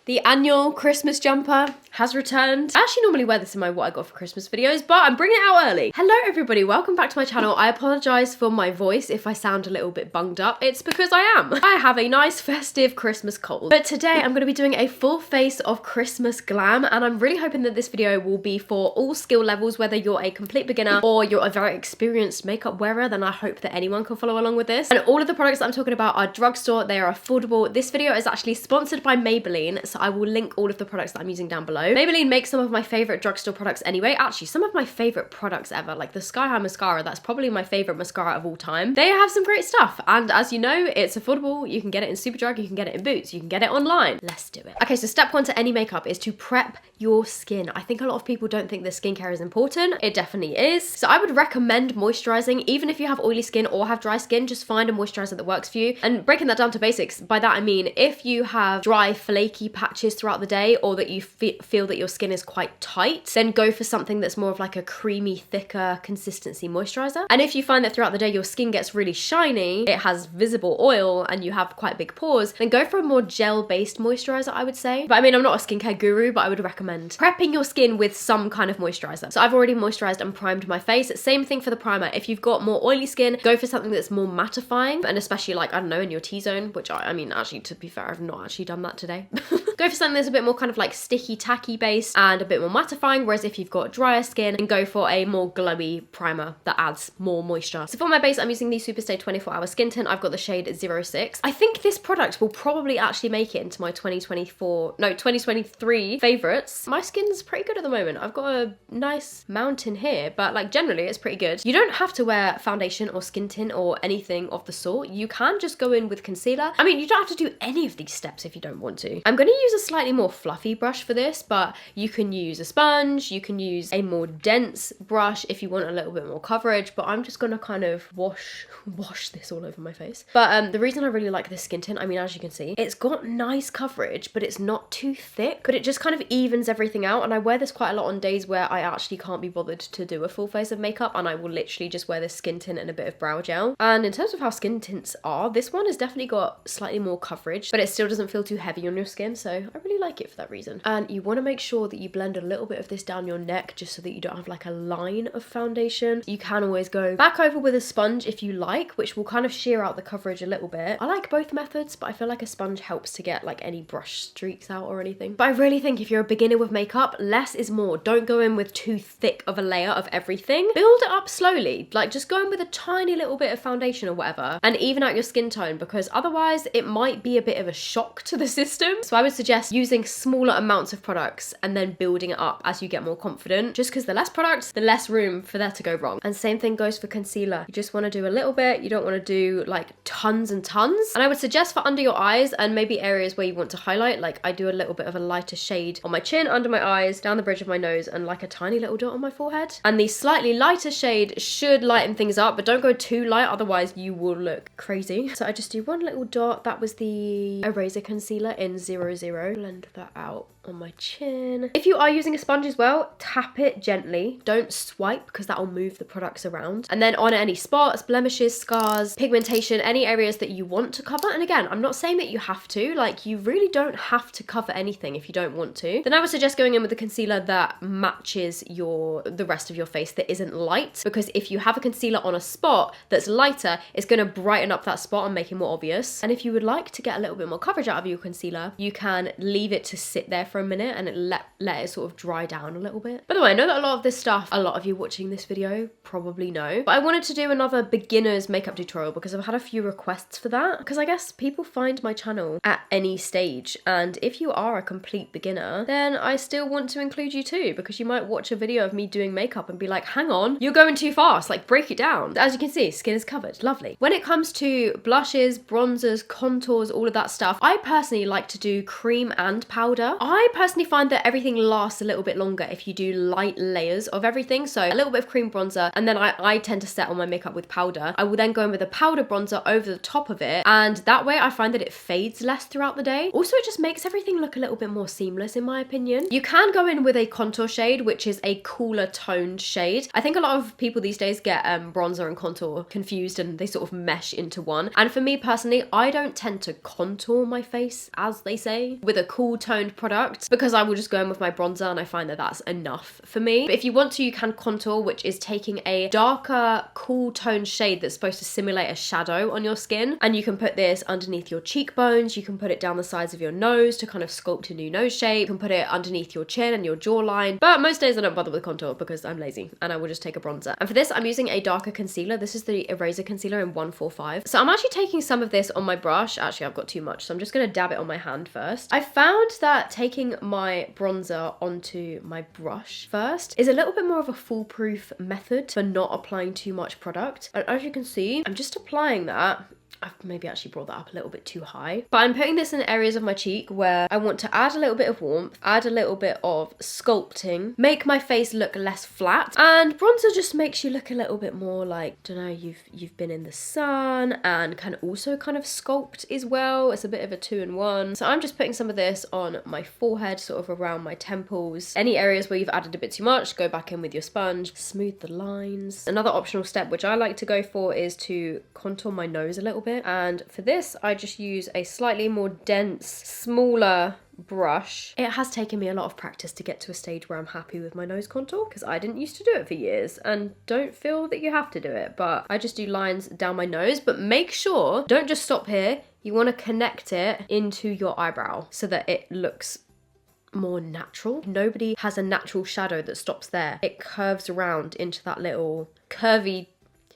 The annual Christmas jumper has returned. I actually normally wear this in my what I got for Christmas videos, but I'm bringing it out early. Hello everybody, welcome back to my channel. I apologise for my voice if I sound a little bit bunged up. It's because I am. I have a nice festive Christmas cold. But today I'm going to be doing a full face of Christmas glam, and I'm really hoping that this video will be for all skill levels, whether you're a complete beginner or you're a very experienced makeup wearer. Then I hope that anyone can follow along with this. And all of the products that I'm talking about are drugstore, they are affordable. This video is actually sponsored by Maybelline, so I will link all of the products that I'm using down below. Maybelline makes some of my favourite drugstore products anyway. Actually, some of my favourite products ever, like the Sky High Mascara, that's probably my favourite mascara of all time. They have some great stuff, and as you know, it's affordable. You can get it in Superdrug, you can get it in Boots, you can get it online. Let's do it. Okay, so step one to any makeup is to prep your skin. I think a lot of people don't think that skincare is important. It definitely is. So I would recommend moisturising, even if you have oily skin or have dry skin, just find a moisturiser that works for you. And breaking that down to basics, by that I mean if you have dry, flaky patches throughout the day, or that you feel that your skin is quite tight, then go for something that's more of like a creamy, thicker consistency moisturiser. And if you find that throughout the day your skin gets really shiny, it has visible oil, and you have quite big pores, then go for a more gel-based moisturiser, I would say. But I mean, I'm not a skincare guru, but I would recommend prepping your skin with some kind of moisturiser. So I've already moisturised and primed my face. Same thing for the primer. If you've got more oily skin, go for something that's more mattifying, and especially like, I don't know, in your T-zone, which I mean, actually, to be fair, I've not actually done that today. Go for something that's a bit more kind of like sticky, tacky based and a bit more mattifying, whereas if you've got drier skin, then go for a more glowy primer that adds more moisture. So for my base, I'm using the Superstay 24-hour skin tint. I've got the shade 06. I think this product will probably actually make it into my 2023 favourites. My skin's pretty good at the moment. I've got a nice mountain here, but like generally it's pretty good. You don't have to wear foundation or skin tint or anything of the sort. You can just go in with concealer. I mean, you don't have to do any of these steps if you don't want to. I'm going to use a slightly more fluffy brush for this, but you can use a sponge, you can use a more dense brush if you want a little bit more coverage, but I'm just going to kind of wash this all over my face. But the reason I really like this skin tint, I mean, as you can see, it's got nice coverage, but it's not too thick, but it just kind of evens everything out. And I wear this quite a lot on days where I actually can't be bothered to do a full face of makeup, and I will literally just wear this skin tint and a bit of brow gel. And in terms of how skin tints are, this one has definitely got slightly more coverage, but it still doesn't feel too heavy on your skin, so I really like it for that reason. And you want to make sure that you blend a little bit of this down your neck just so that you don't have like a line of foundation. You can always go back over with a sponge if you like, which will kind of sheer out the coverage a little bit. I like both methods, but I feel like a sponge helps to get like any brush streaks out or anything. But I really think if you're a beginner with makeup, less is more. Don't go in with too thick of a layer of everything. Build it up slowly. Like just go in with a tiny little bit of foundation or whatever and even out your skin tone, because otherwise it might be a bit of a shock to the system. So I would suggest using smaller amounts of products and then building it up as you get more confident, just because the less products, the less room for there to go wrong. And same thing goes for concealer. You just want to do a little bit. You don't want to do like tons and tons. And I would suggest for under your eyes and maybe areas where you want to highlight, like I do a little bit of a lighter shade on my chin, under my eyes, down the bridge of my nose, and like a tiny little dot on my forehead. And the slightly lighter shade should lighten things up, but don't go too light, otherwise you will look crazy. So I just do one little dot. That was the eraser concealer in 00. Blend that out on my chin. If you are using a sponge as well, tap it gently. Don't swipe, because that will move the products around. And then on any spots, blemishes, scars, pigmentation, any areas that you want to cover. And again, I'm not saying that you have to, like you really don't have to cover anything if you don't want to. Then I would suggest going in with a concealer that matches the rest of your face, that isn't light, because if you have a concealer on a spot that's lighter, it's going to brighten up that spot and make it more obvious. And if you would like to get a little bit more coverage out of your concealer, you can leave it to sit there for a minute and let it sort of dry down a little bit. By the way, I know that a lot of this stuff, a lot of you watching this video probably know, but I wanted to do another beginner's makeup tutorial because I've had a few requests for that, because I guess people find my channel at any stage, and if you are a complete beginner, then I still want to include you too, because you might watch a video of me doing makeup and be like, hang on, you're going too fast, like break it down. As you can see, skin is covered, lovely. When it comes to blushes, bronzers, contours, all of that stuff, I personally like to do cream and powder. I I personally find that everything lasts a little bit longer if you do light layers of everything. So a little bit of cream bronzer, and then I tend to set on my makeup with powder. I will then go in with a powder bronzer over the top of it, and that way I find that it fades less throughout the day. Also, it just makes everything look a little bit more seamless in my opinion. You can go in with a contour shade, which is a cooler toned shade. I think a lot of people these days get bronzer and contour confused and they sort of mesh into one. And for me personally, I don't tend to contour my face, as they say, with a cool toned product, because I will just go in with my bronzer and I find that that's enough for me. But if you want to, you can contour, which is taking a darker, cool toned shade that's supposed to simulate a shadow on your skin. And you can put this underneath your cheekbones, you can put it down the sides of your nose to kind of sculpt a new nose shape, you can put it underneath your chin and your jawline. But most days I don't bother with contour because I'm lazy and I will just take a bronzer. And for this, I'm using a darker concealer. This is the Eraser Concealer in 145. So I'm actually taking some of this on my brush. Actually, I've got too much, so I'm just gonna dab it on my hand first. I found that taking my bronzer onto my brush first is a little bit more of a foolproof method for not applying too much product. And as you can see, I'm just applying that. I've maybe actually brought that up a little bit too high. But I'm putting this in areas of my cheek where I want to add a little bit of warmth, add a little bit of sculpting, make my face look less flat. And bronzer just makes you look a little bit more like, don't know, you've been in the sun, and can also kind of sculpt as well. It's a bit of a 2-in-1. So I'm just putting some of this on my forehead, sort of around my temples. Any areas where you've added a bit too much, go back in with your sponge, smooth the lines. Another optional step which I like to go for is to contour my nose a little bit. And for this, I just use a slightly more dense, smaller brush. It has taken me a lot of practice to get to a stage where I'm happy with my nose contour, because I didn't used to do it for years and don't feel that you have to do it, but I just do lines down my nose. But make sure, don't just stop here. You want to connect it into your eyebrow so that it looks more natural. Nobody has a natural shadow that stops there. It curves around into that little curvy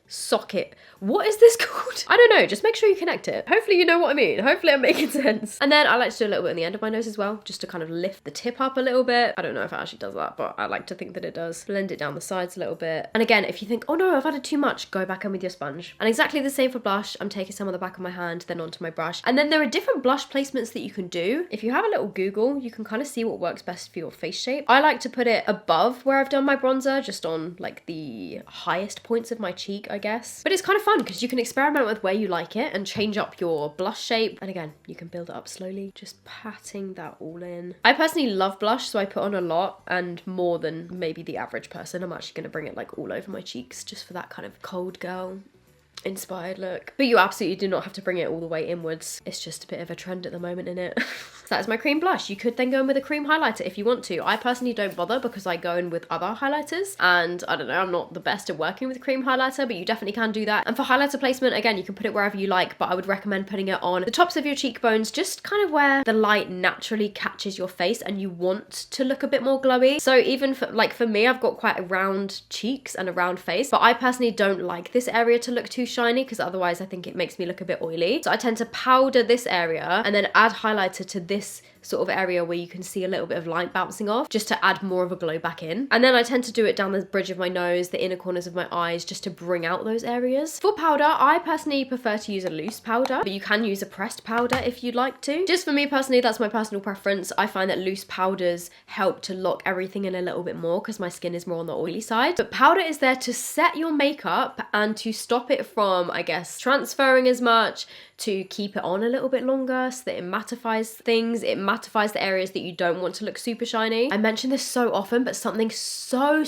socket. What is this called? I don't know, just make sure you connect it. Hopefully you know what I mean. Hopefully I'm making sense. And then I like to do a little bit on the end of my nose as well, just to kind of lift the tip up a little bit. I don't know if it actually does that, but I like to think that it does. Blend it down the sides a little bit. And again, if you think, oh no, I've added too much, go back in with your sponge. And exactly the same for blush. I'm taking some on the back of my hand, then onto my brush. And then there are different blush placements that you can do. If you have a little Google, you can kind of see what works best for your face shape. I like to put it above where I've done my bronzer, just on like the highest points of my cheek, I guess. But it's kind of fun because you can experiment with where you like it and change up your blush shape. And again, you can build it up slowly, just patting that all in. I personally love blush, so I put on a lot, and more than maybe the average person. I'm actually going to bring it like all over my cheeks just for that kind of cold girl inspired look. But you absolutely do not have to bring it all the way inwards. It's just a bit of a trend at the moment, innit? So that is my cream blush. You could then go in with a cream highlighter if you want to. I personally don't bother because I go in with other highlighters, and I don't know, I'm not the best at working with cream highlighter, but you definitely can do that. And for highlighter placement, again, you can put it wherever you like, but I would recommend putting it on the tops of your cheekbones, just kind of where the light naturally catches your face and you want to look a bit more glowy. So even for me, I've got quite round cheeks and a round face, but I personally don't like this area to look too shiny because otherwise I think it makes me look a bit oily. So I tend to powder this area and then add highlighter to this sort of area where you can see a little bit of light bouncing off, just to add more of a glow back in. And then I tend to do it down the bridge of my nose, the inner corners of my eyes, just to bring out those areas. For powder, I personally prefer to use a loose powder, but you can use a pressed powder if you'd like to. Just for me personally, that's my personal preference. I find that loose powders help to lock everything in a little bit more because my skin is more on the oily side. But powder is there to set your makeup and to stop it from, I guess, transferring as much, to keep it on a little bit longer so that it mattifies things. It mattifies the areas that you don't want to look super shiny. I mention this so often, but something so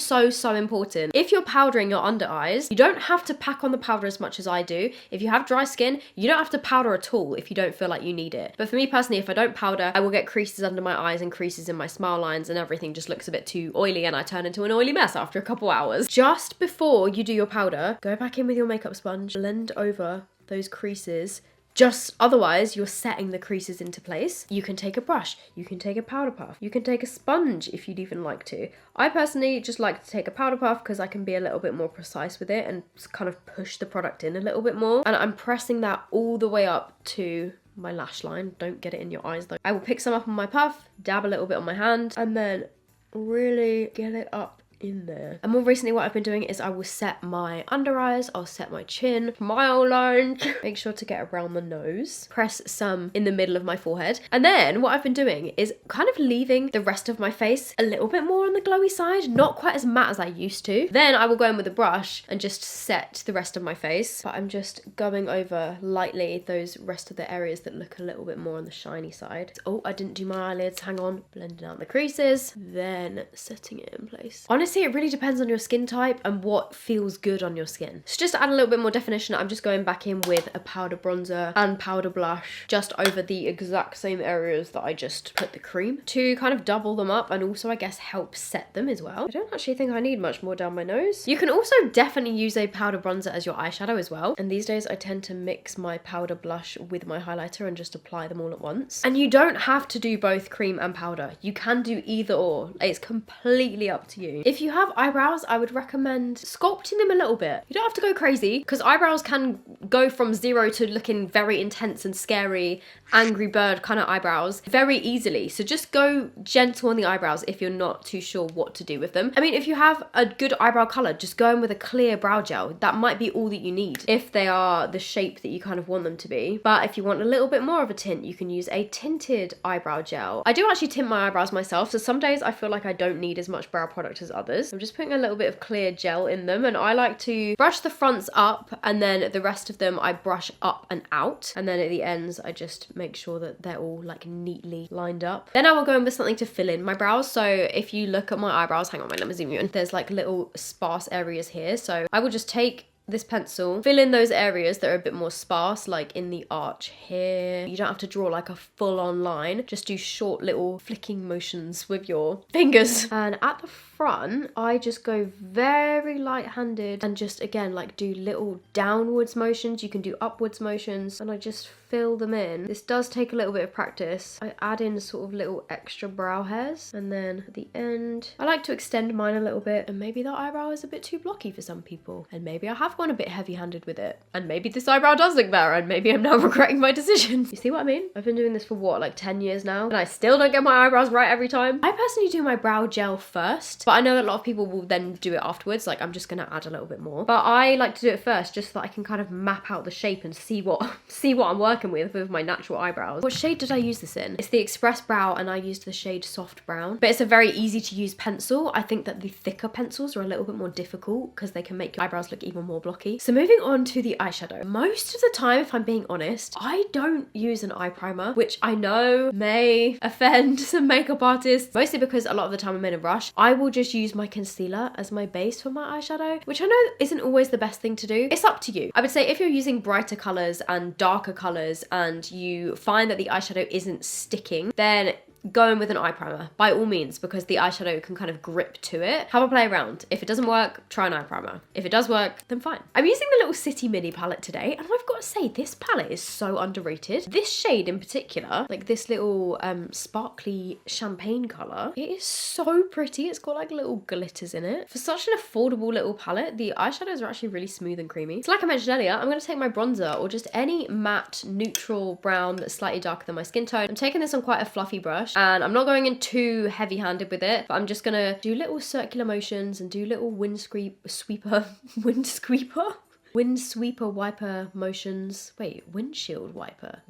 important. If you're powdering your under eyes, you don't have to pack on the powder as much as I do. If you have dry skin, you don't have to powder at all if you don't feel like you need it. But for me personally, if I don't powder, I will get creases under my eyes and creases in my smile lines, and everything just looks a bit too oily and I turn into an oily mess after a couple hours. Just before you do your powder, go back in with your makeup sponge, blend over those creases. Just otherwise you're setting the creases into place. You can take a brush, you can take a powder puff, you can take a sponge if you'd even like to. I personally just like to take a powder puff because I can be a little bit more precise with it and kind of push the product in a little bit more. And I'm pressing that all the way up to my lash line. Don't get it in your eyes though. I will pick some up on my puff, dab a little bit on my hand, and then really get it up in there. And more recently what I've been doing is I will set my under eyes, I'll set my chin, smile lines, make sure to get around the nose, press some in the middle of my forehead. And then what I've been doing is kind of leaving the rest of my face a little bit more on the glowy side, not quite as matte as I used to. Then I will go in with a brush and just set the rest of my face, but I'm just going over lightly those rest of the areas that look a little bit more on the shiny side. Oh, I didn't do my eyelids, hang on. Blending out the creases, then setting it in place. Honestly, it really depends on your skin type and what feels good on your skin. So just to add a little bit more definition, I'm just going back in with a powder bronzer and powder blush just over the exact same areas that I just put the cream to kind of double them up and also I guess help set them as well. I don't actually think I need much more down my nose. You can also definitely use a powder bronzer as your eyeshadow as well. And these days I tend to mix my powder blush with my highlighter and just apply them all at once. And you don't have to do both cream and powder. You can do either or. It's completely up to you. If you have eyebrows, I would recommend sculpting them a little bit. You don't have to go crazy because eyebrows can go from 0 to looking very intense and scary, Angry Bird kind of eyebrows very easily. So just go gentle on the eyebrows if you're not too sure what to do with them. I mean, if you have a good eyebrow color, just go in with a clear brow gel. That might be all that you need if they are the shape that you kind of want them to be. But if you want a little bit more of a tint, you can use a tinted eyebrow gel. I do actually tint my eyebrows myself, so some days I feel like I don't need as much brow product as others. I'm just putting a little bit of clear gel in them, and I like to brush the fronts up and then the rest of them I brush up and out, and then at the ends I just make sure that they're all like neatly lined up. Then I will go in with something to fill in my brows. So if you look at my eyebrows, hang on, wait, let me zoom you in. There's like little sparse areas here, so I will just take this pencil, fill in those areas that are a bit more sparse, like in the arch here. You don't have to draw like a full-on line, just do short little flicking motions with your fingers. And at the front, I just go very light-handed and just again like do little downwards motions. You can do upwards motions, and I just fill them in. This does take a little bit of practice. I add in sort of little extra brow hairs, and then at the end I like to extend mine a little bit. And maybe that eyebrow is a bit too blocky for some people, and maybe I have gone a bit heavy-handed with it, and maybe this eyebrow does look better, and maybe I'm now regretting my decision. You see what I mean? I've been doing this for what, like 10 years now, and I still don't get my eyebrows right every time. I personally do my brow gel first, but I know that a lot of people will then do it afterwards. Like, I'm just gonna add a little bit more, but I like to do it first just so that I can kind of map out the shape and see what I'm working with my natural eyebrows. What shade did I use this in? It's the Express Brow, and I used the shade Soft Brown, but it's a very easy to use pencil. I think that the thicker pencils are a little bit more difficult because they can make your eyebrows look even more blocky. So moving on to the eyeshadow. Most of the time, if I'm being honest, I don't use an eye primer, which I know may offend some makeup artists, mostly because a lot of the time I'm in a rush. I will just use my concealer as my base for my eyeshadow, which I know isn't always the best thing to do. It's up to you. I would say if you're using brighter colors and darker colors and you find that the eyeshadow isn't sticking, then go in with an eye primer by all means, because the eyeshadow can kind of grip to it. Have a play around. If it doesn't work, try an eye primer. If it does work, then fine. I'm using the little City Mini palette today, and I've got to say, this palette is so underrated. This shade in particular, like this little sparkly champagne color, it is so pretty. It's got like little glitters in it. For such an affordable little palette, the eyeshadows are actually really smooth and creamy. So like I mentioned earlier, I'm going to take my bronzer or just any matte neutral brown that's slightly darker than my skin tone. I'm taking this on quite a fluffy brush, and I'm not going in too heavy-handed with it, but I'm just gonna do little circular motions and do little windsweeper wiper motions. Wait, windshield wiper.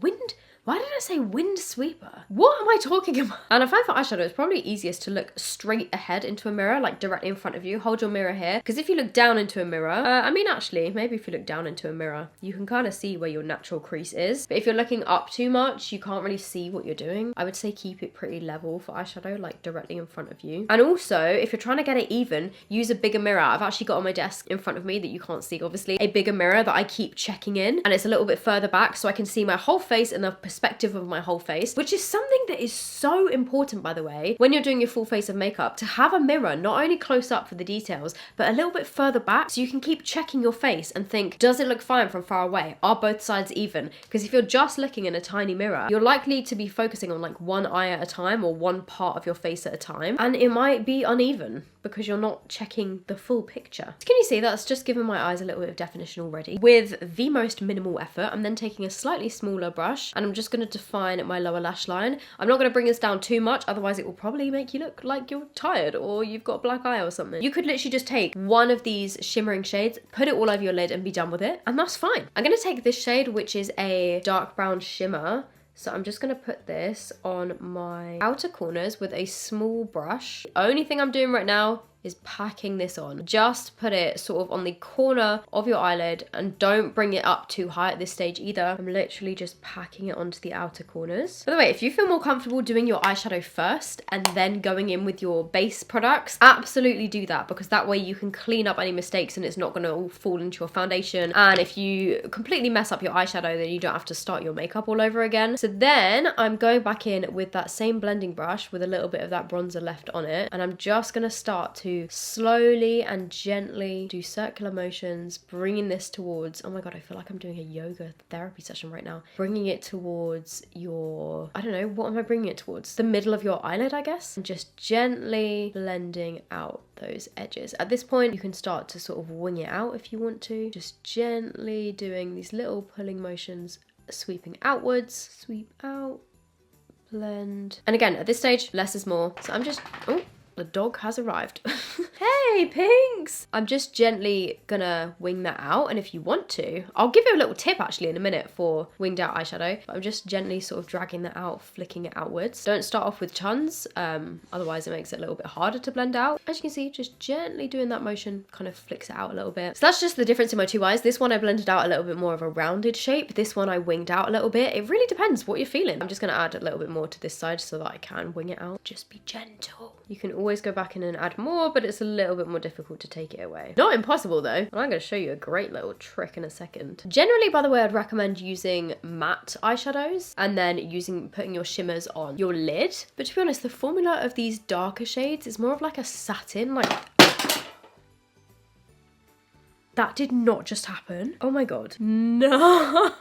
Why did I say wind sweeper? What am I talking about? And I find for eyeshadow, it's probably easiest to look straight ahead into a mirror, like directly in front of you. Hold your mirror here. Because if you look down into a mirror, I mean, actually, maybe if you look down into a mirror, you can kind of see where your natural crease is. But if you're looking up too much, you can't really see what you're doing. I would say keep it pretty level for eyeshadow, like directly in front of you. And also, if you're trying to get it even, use a bigger mirror. I've actually got on my desk in front of me that you can't see, obviously, a bigger mirror that I keep checking in. And it's a little bit further back so I can see my whole face and the perspective of my whole face, which is something that is so important, by the way, when you're doing your full face of makeup, to have a mirror not only close up for the details, but a little bit further back so you can keep checking your face and think, does it look fine from far away? Are both sides even? Because if you're just looking in a tiny mirror, you're likely to be focusing on like one eye at a time or one part of your face at a time, and it might be uneven because you're not checking the full picture. So can you see that's just given my eyes a little bit of definition already? With the most minimal effort, I'm then taking a slightly smaller brush and I'm just just going to define my lower lash line. I'm not going to bring this down too much, otherwise it will probably make you look like you're tired or you've got a black eye or something. You could literally just take one of these shimmering shades, put it all over your lid and be done with it, and that's fine. I'm going to take this shade, which is a dark brown shimmer. So I'm just going to put this on my outer corners with a small brush. The only thing I'm doing right now is packing this on. Just put it sort of on the corner of your eyelid and don't bring it up too high at this stage either. I'm literally just packing it onto the outer corners. By the way, if you feel more comfortable doing your eyeshadow first and then going in with your base products, absolutely do that, because that way you can clean up any mistakes and it's not going to all fall into your foundation. And if you completely mess up your eyeshadow, then you don't have to start your makeup all over again. So then I'm going back in with that same blending brush with a little bit of that bronzer left on it, and I'm just going to start to slowly and gently do circular motions, bringing this towards, oh my god, I feel like I'm doing a yoga therapy session right now. Bringing it towards your, I don't know, what am I bringing it towards? The middle of your eyelid, I guess. And just gently blending out those edges. At this point, you can start to sort of wing it out if you want to. Just gently doing these little pulling motions, sweeping outwards, sweep out, blend. And again, at this stage, less is more. So I'm just, oh, the dog has arrived. Hey, Pinks! I'm just gently gonna wing that out, and if you want to, I'll give you a little tip actually in a minute for winged out eyeshadow, but I'm just gently sort of dragging that out, flicking it outwards. Don't start off with tons, otherwise it makes it a little bit harder to blend out. As you can see, just gently doing that motion kind of flicks it out a little bit. So that's just the difference in my two eyes. This one I blended out a little bit more of a rounded shape. This one I winged out a little bit. It really depends what you're feeling. I'm just gonna add a little bit more to this side so that I can wing it out. Just be gentle. You can always go back in and add more, but it's a little bit more difficult to take it away. Not impossible though, and I'm going to show you a great little trick in a second. Generally, by the way, I'd recommend using matte eyeshadows and then putting your shimmers on your lid. But to be honest, the formula of these darker shades is more of like a satin, like... That did not just happen. Oh my god. No.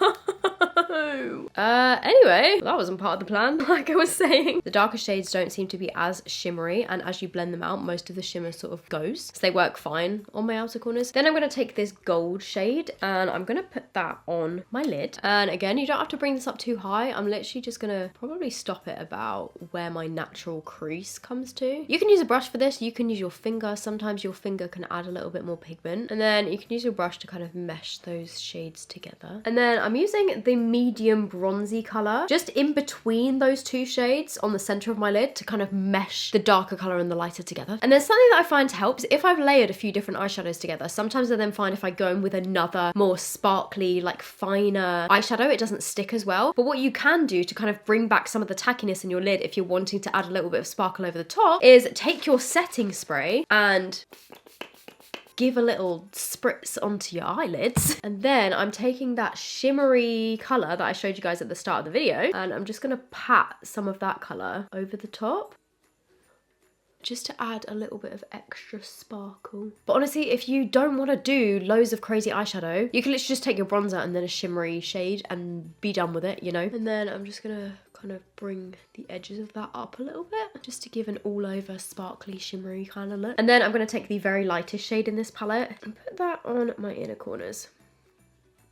Anyway, that wasn't part of the plan, like I was saying. The darker shades don't seem to be as shimmery, and as you blend them out, most of the shimmer sort of goes. So they work fine on my outer corners. Then I'm going to take this gold shade and I'm going to put that on my lid. And again, you don't have to bring this up too high. I'm literally just going to probably stop it about where my natural crease comes to. You can use a brush for this. You can use your finger. Sometimes your finger can add a little bit more pigment. And then you can use your brush to kind of mesh those shades together. And then I'm using the medium bronzy color just in between those two shades on the center of my lid to kind of mesh the darker color and the lighter together. And there's something that I find helps if I've layered a few different eyeshadows together. Sometimes I then find if I go in with another more sparkly, like finer eyeshadow, it doesn't stick as well. But what you can do to kind of bring back some of the tackiness in your lid if you're wanting to add a little bit of sparkle over the top is take your setting spray and give a little spritz onto your eyelids. And then I'm taking that shimmery colour that I showed you guys at the start of the video, and I'm just going to pat some of that colour over the top, just to add a little bit of extra sparkle. But honestly, if you don't want to do loads of crazy eyeshadow, you can literally just take your bronzer and then a shimmery shade and be done with it, you know? And then I'm just gonna kind of bring the edges of that up a little bit, just to give an all over sparkly shimmery kind of look. And then I'm gonna take the very lightest shade in this palette and put that on my inner corners.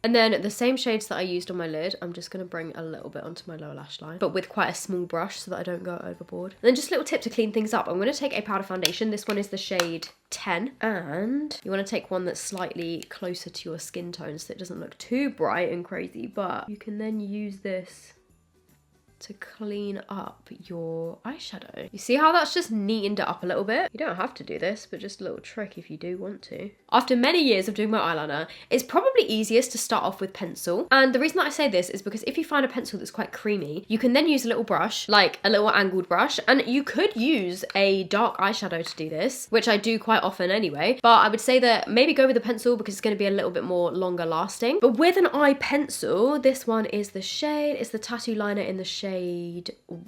And then the same shades that I used on my lid, I'm just going to bring a little bit onto my lower lash line, but with quite a small brush so that I don't go overboard. And then just a little tip to clean things up. I'm going to take a powder foundation. This one is the shade 10. And you want to take one that's slightly closer to your skin tone so it doesn't look too bright and crazy, but you can then use this to clean up your eyeshadow. You see how that's just neatened it up a little bit? You don't have to do this, but just a little trick if you do want to. After many years of doing my eyeliner, it's probably easiest to start off with pencil. And the reason that I say this is because if you find a pencil that's quite creamy, you can then use a little brush, like a little angled brush, and you could use a dark eyeshadow to do this, which I do quite often anyway. But I would say that maybe go with a pencil because it's going to be a little bit more longer lasting. But with an eye pencil, this one is the shade, it's the tattoo liner in the shade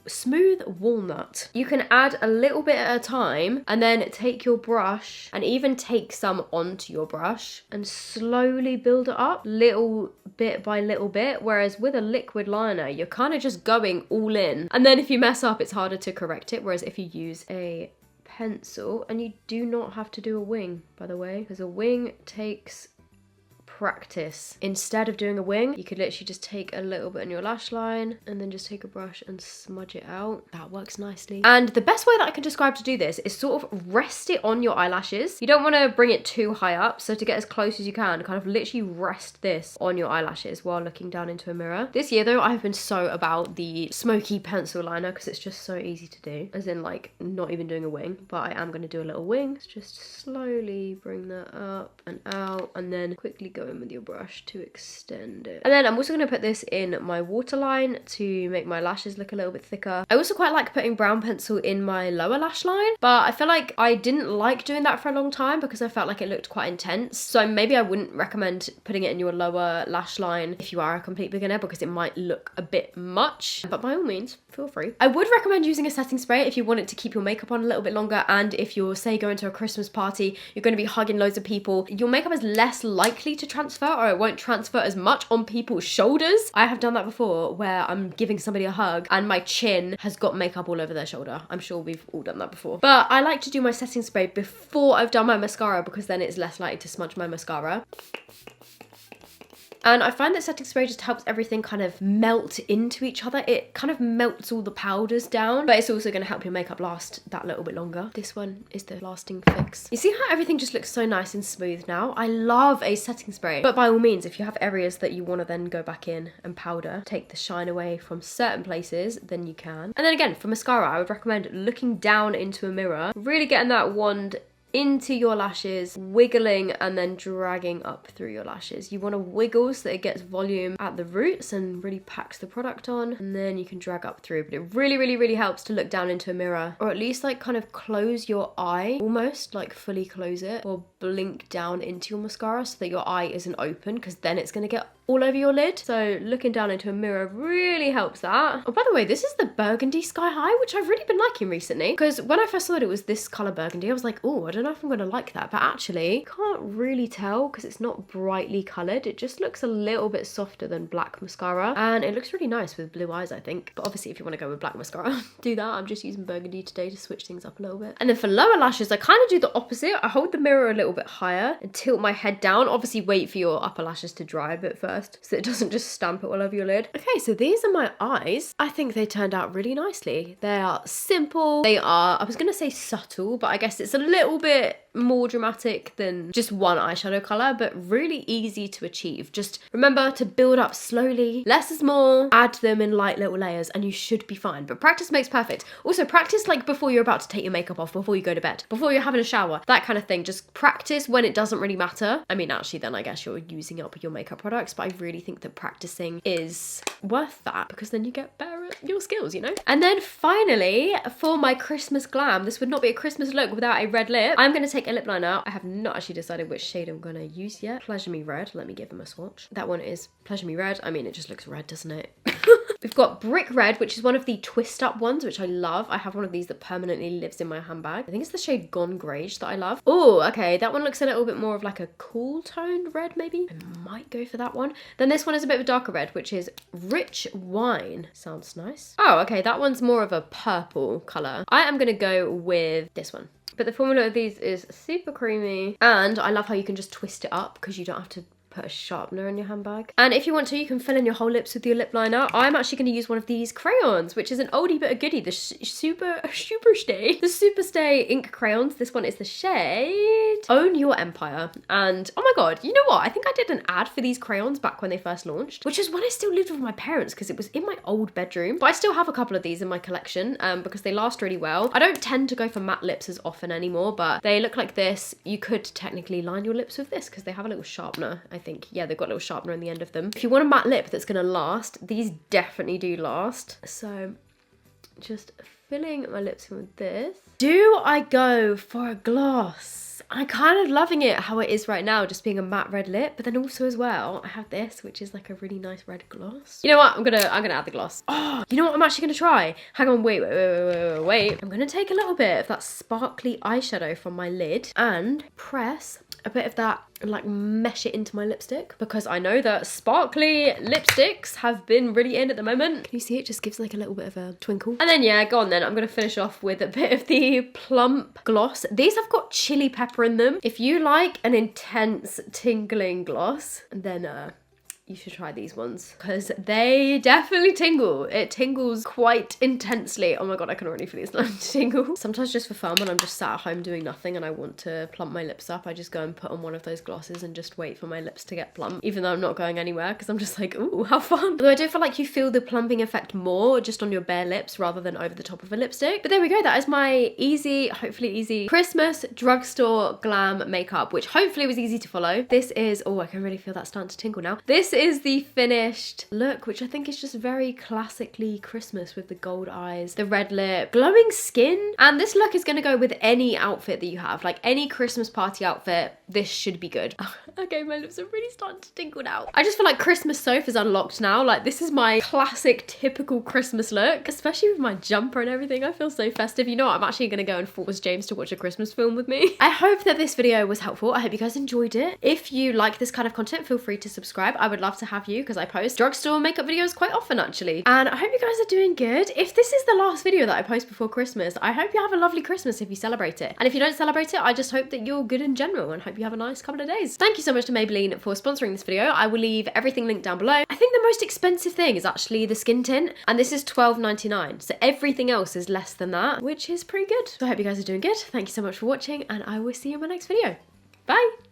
Smooth Walnut. You can add a little bit at a time and then take your brush and even take some onto your brush and slowly build it up little bit by little bit, whereas with a liquid liner you're kind of just going all in, and then if you mess up it's harder to correct it, whereas if you use a pencil, and you do not have to do a wing by the way, because a wing takes practice. Instead of doing a wing, you could literally just take a little bit on your lash line and then just take a brush and smudge it out. That works nicely. And the best way that I can describe to do this is sort of rest it on your eyelashes. You don't want to bring it too high up, so to get as close as you can, kind of literally rest this on your eyelashes while looking down into a mirror. This year though, I've been so about the smoky pencil liner because it's just so easy to do, as in like not even doing a wing, but I am going to do a little wing. Just slowly bring that up and out and then quickly go in with your brush to extend it. And then I'm also going to put this in my waterline to make my lashes look a little bit thicker. I also quite like putting brown pencil in my lower lash line, but I feel like I didn't like doing that for a long time because I felt like it looked quite intense. So maybe I wouldn't recommend putting it in your lower lash line if you are a complete beginner because it might look a bit much, but by all means, feel free. I would recommend using a setting spray if you wanted to keep your makeup on a little bit longer, and if you're, say, going to a Christmas party, you're going to be hugging loads of people, your makeup is less likely to transfer, or it won't transfer as much on people's shoulders. I have done that before where I'm giving somebody a hug and my chin has got makeup all over their shoulder. I'm sure we've all done that before. But I like to do my setting spray before I've done my mascara because then it's less likely to smudge my mascara. And I find that setting spray just helps everything kind of melt into each other. It kind of melts all the powders down, but it's also going to help your makeup last that little bit longer. This one is the lasting fix. You see how everything just looks so nice and smooth now? I love a setting spray. But by all means, if you have areas that you want to then go back in and powder, take the shine away from certain places, then you can. And then again, for mascara, I would recommend looking down into a mirror, really getting that wand into your lashes, wiggling and then dragging up through your lashes. You want to wiggle so that it gets volume at the roots and really packs the product on, and then you can drag up through. But it really helps to look down into a mirror, or at least like kind of close your eye, almost like fully close it, or blink down into your mascara so that your eye isn't open, because then it's going to get all over your lid. So looking down into a mirror really helps that. Oh, by the way, this is the Burgundy Sky High, which I've really been liking recently, because when I first saw it was this color burgundy, I was like, oh, I don't know if I'm gonna like that, but actually can't really tell because it's not brightly colored. It just looks a little bit softer than black mascara, and it looks really nice with blue eyes, I think. But obviously if you want to go with black mascara, do that. I'm just using burgundy today to switch things up a little bit. And then for lower lashes, I kind of do the opposite. I hold the mirror a little bit higher and tilt my head down. Obviously wait for your upper lashes to dry a bit first so it doesn't just stamp it all over your lid. Okay, so these are my eyes. I think they turned out really nicely. They are simple. They are, I was gonna say subtle, but I guess it's a little bit more dramatic than just one eyeshadow color, but really easy to achieve. Just remember to build up slowly. Less is more. Add them in light little layers and you should be fine. But practice makes perfect. Also practice like before you're about to take your makeup off, before you go to bed, before you're having a shower, that kind of thing. Just practice when it doesn't really matter. I mean, actually then I guess you're using up your makeup products, but I really think that practicing is worth that because then you get better at your skills, you know? And then finally, for my Christmas glam, this would not be a Christmas look without a red lip. I'm going to take a lip liner. I have not actually decided which shade I'm going to use yet. Pleasure Me Red. Let me give them a swatch. That one is Pleasure Me Red. I mean, it just looks red, doesn't it? We've got Brick Red, which is one of the twist up ones, which I love. I have one of these that permanently lives in my handbag. I think it's the shade Gone Greige that I love. Oh, okay. That one looks a little bit more of like a cool toned red, maybe. I might go for that one. Then this one is a bit of a darker red, which is Rich Wine. Sounds nice. Oh, okay. That one's more of a purple color. I am going to go with this one. But the formula of these is super creamy. And I love how you can just twist it up because you don't have to put a sharpener in your handbag. And if you want to, you can fill in your whole lips with your lip liner. I'm actually going to use one of these crayons, which is an oldie but a goodie, the Superstay. The Superstay ink crayons. This one is the shade Own Your Empire. And oh my god, you know what? I think I did an ad for these crayons back when they first launched, which is when I still lived with my parents because it was in my old bedroom. But I still have a couple of these in my collection because they last really well. I don't tend to go for matte lips as often anymore, but they look like this. You could technically line your lips with this because they have a little sharpener, I think. Yeah, they've got a little sharpener on the end of them. If you want a matte lip that's gonna last, these definitely do last. So just filling my lips in with this. Do I go for a gloss? I'm kind of loving it how it is right now, just being a matte red lip, but then also as well, I have this, which is like a really nice red gloss. You know what? I'm gonna add the gloss. Oh, you know what I'm actually gonna try? Hang on, wait. I'm gonna take a little bit of that sparkly eyeshadow from my lid and press a bit of that and like mesh it into my lipstick, because I know that sparkly lipsticks have been really in at the moment. Can you see it just gives like a little bit of a twinkle? And then yeah, go on then. I'm gonna finish off with a bit of the Plump gloss. These have got chili pepper in them. If you like an intense tingling gloss, then you should try these ones, because they definitely tingle. It tingles quite intensely. Oh my god, I can already feel these starting to tingle. Sometimes just for fun, when I'm just sat at home doing nothing and I want to plump my lips up, I just go and put on one of those glosses and just wait for my lips to get plump, even though I'm not going anywhere, because I'm just like, ooh, how fun. Although I do feel like you feel the plumping effect more just on your bare lips rather than over the top of a lipstick. But there we go. That is my easy, hopefully easy, Christmas drugstore glam makeup, which hopefully was easy to follow. This is, oh, I can really feel that starting to tingle now. This is the finished look, which I think is just very classically Christmas, with the gold eyes, the red lip, glowing skin. And this look is going to go with any outfit that you have, like any Christmas party outfit. This should be good. Okay, my lips are really starting to tingle now. I just feel like Christmas SOPH is unlocked now. Like, this is my classic typical Christmas look, especially with my jumper and everything. I feel so festive. You know what? I'm actually going to go and force James to watch a Christmas film with me. I hope that this video was helpful. I hope you guys enjoyed it. If you like this kind of content, feel free to subscribe. I would love to have you, because I post drugstore makeup videos quite often actually. And I hope you guys are doing good. If this is the last video that I post before Christmas, I hope you have a lovely Christmas if you celebrate it. And if you don't celebrate it, I just hope that you're good in general and hope you have a nice couple of days. Thank you so much to Maybelline for sponsoring this video. I will leave everything linked down below. I think the most expensive thing is actually the skin tint, and this is $12.99. So everything else is less than that, which is pretty good. So I hope you guys are doing good. Thank you so much for watching, and I will see you in my next video. Bye!